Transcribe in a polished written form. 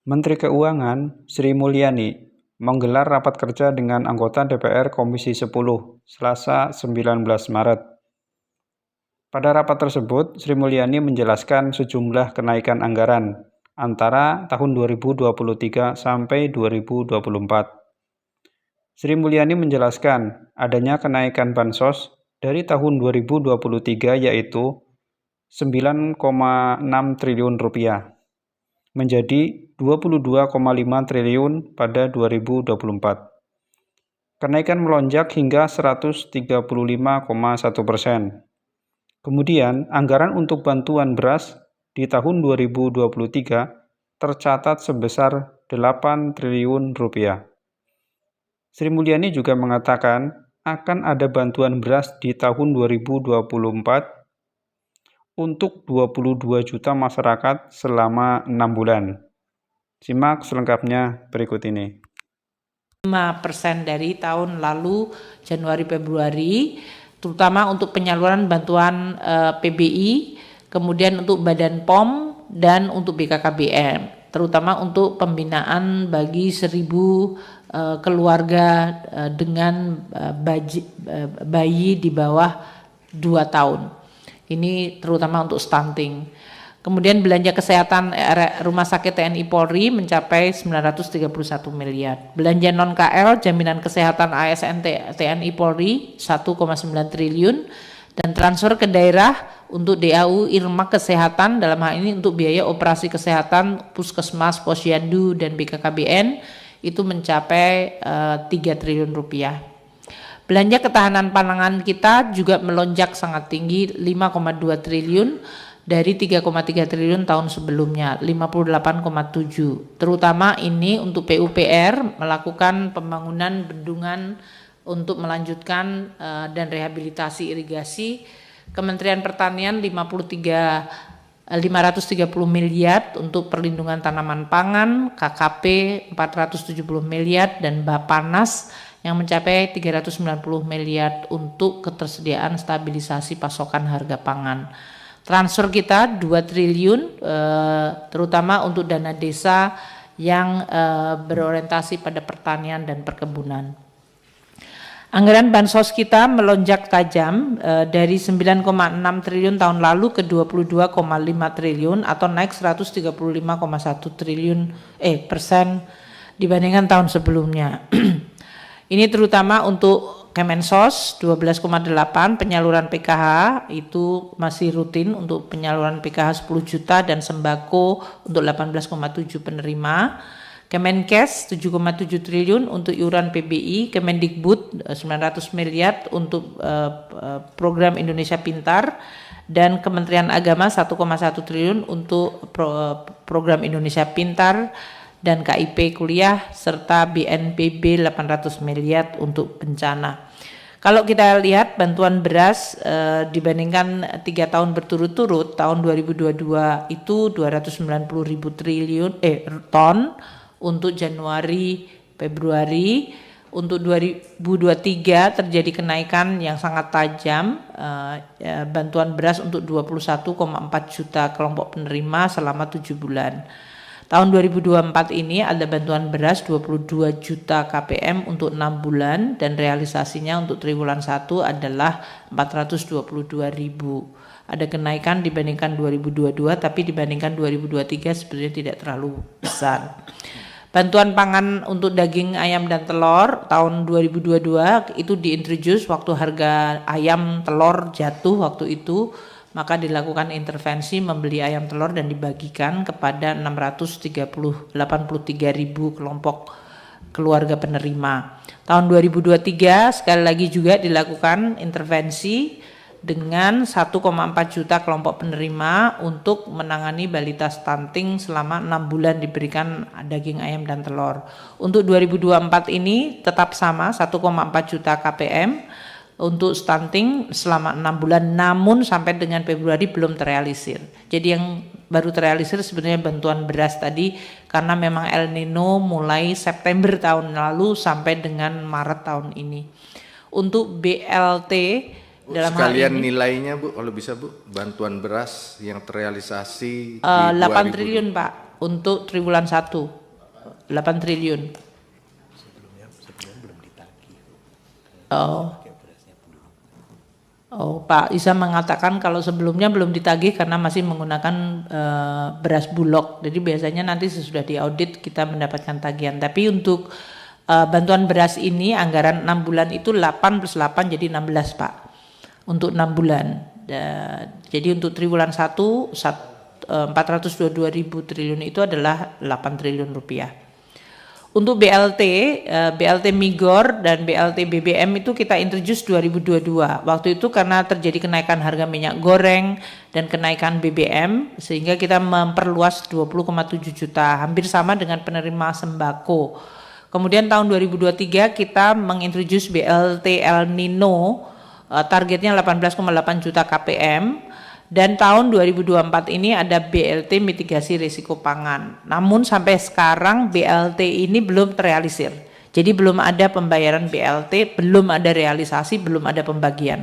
Menteri Keuangan Sri Mulyani menggelar rapat kerja dengan anggota DPR Komisi 10, Selasa 19 Maret. Pada rapat tersebut, Sri Mulyani menjelaskan sejumlah kenaikan anggaran antara tahun 2023 sampai 2024. Sri Mulyani menjelaskan adanya kenaikan bansos dari tahun 2023 yaitu 9,6 triliun rupiah menjadi 22,5 triliun pada 2024. Kenaikan melonjak hingga 135,1%. Kemudian, anggaran untuk bantuan beras di tahun 2023 tercatat sebesar 8 triliun rupiah. Sri Mulyani juga mengatakan akan ada bantuan beras di tahun 2024 untuk 22 juta masyarakat selama 6 bulan. Simak selengkapnya berikut ini. 5% dari tahun lalu Januari-Februari, terutama untuk penyaluran bantuan PBI, kemudian untuk Badan POM dan untuk BKKBN, terutama untuk pembinaan bagi 1.000 keluarga dengan bayi di bawah 2 tahun. Ini terutama untuk stunting. Kemudian belanja kesehatan Rumah Sakit TNI Polri mencapai 931 miliar. Belanja non-KL jaminan kesehatan ASN TNI Polri 1,9 triliun dan transfer ke daerah untuk DAU Irma Kesehatan dalam hal ini untuk biaya operasi kesehatan Puskesmas, Posyandu dan BKKBN itu mencapai 3 triliun rupiah. Belanja ketahanan pangan kita juga melonjak sangat tinggi 5,2 triliun dari 3,3 triliun tahun sebelumnya, 58,7. Terutama ini untuk PUPR melakukan pembangunan bendungan untuk melanjutkan dan rehabilitasi irigasi. Kementerian Pertanian 530 miliar untuk perlindungan tanaman pangan, KKP 470 miliar dan Bapanas yang mencapai 390 miliar untuk ketersediaan stabilisasi pasokan harga pangan. Transfer kita 2 triliun terutama untuk dana desa yang berorientasi pada pertanian dan perkebunan. Anggaran bansos kita melonjak tajam dari 9,6 triliun tahun lalu ke 22,5 triliun atau naik 135,1 triliun persen dibandingkan tahun sebelumnya. Ini terutama untuk Kemensos 12,8, penyaluran PKH itu masih rutin untuk penyaluran PKH 10 juta dan sembako untuk 18,7 penerima. Kemenkes 7,7 triliun untuk iuran PBI, Kemendikbud 900 miliar untuk program Indonesia Pintar dan Kementerian Agama 1,1 triliun untuk program Indonesia Pintar dan KIP kuliah serta BNPB 800 miliar untuk bencana. Kalau kita lihat bantuan beras dibandingkan 3 tahun berturut-turut, tahun 2022 itu 290.000 ton untuk Januari Februari. Untuk 2023 terjadi kenaikan yang sangat tajam, bantuan beras untuk 21,4 juta kelompok penerima selama 7 bulan. Tahun 2024 ini ada bantuan beras 22 juta KPM untuk 6 bulan dan realisasinya untuk triwulan 1 adalah 422.000. Ada kenaikan dibandingkan 2022 tapi dibandingkan 2023 sebenarnya tidak terlalu besar. Bantuan pangan untuk daging ayam dan telur tahun 2022 itu diintroduce waktu harga ayam telur jatuh waktu itu, maka dilakukan intervensi membeli ayam telur dan dibagikan kepada 683.000 kelompok keluarga penerima. Tahun 2023 sekali lagi juga dilakukan intervensi dengan 1,4 juta kelompok penerima untuk menangani balita stunting selama 6 bulan diberikan daging ayam dan telur. Untuk 2024 ini tetap sama 1,4 juta KPM untuk stunting selama 6 bulan, namun sampai dengan Februari belum terrealisir. Jadi yang baru terrealisir sebenarnya bantuan beras tadi, karena memang El Nino mulai September tahun lalu sampai dengan Maret tahun ini. Untuk BLT Bu, dalam sekalian hal ini nilainya Bu, kalau bisa Bu, bantuan beras yang terrealisasi 8 triliun Pak. untuk triwulan 1, 8 triliun. Pak Isa mengatakan kalau sebelumnya belum ditagih karena masih menggunakan beras bulog. Jadi biasanya nanti sesudah diaudit kita mendapatkan tagihan. Tapi untuk bantuan beras ini anggaran 6 bulan itu 8 plus 8 jadi 16 Pak. Untuk 6 bulan. Jadi untuk triwulan 1 422.000 triliun itu adalah 8 triliun rupiah. Untuk BLT Migor dan BLT BBM itu kita introduce 2022. Waktu itu karena terjadi kenaikan harga minyak goreng dan kenaikan BBM sehingga kita memperluas 20,7 juta, hampir sama dengan penerima sembako. Kemudian tahun 2023 kita mengintroduce BLT El Nino, targetnya 18,8 juta KPM. Dan tahun 2024 ini ada BLT mitigasi risiko pangan. Namun sampai sekarang BLT ini belum terrealisir. Jadi belum ada pembayaran BLT, belum ada realisasi, belum ada pembagian.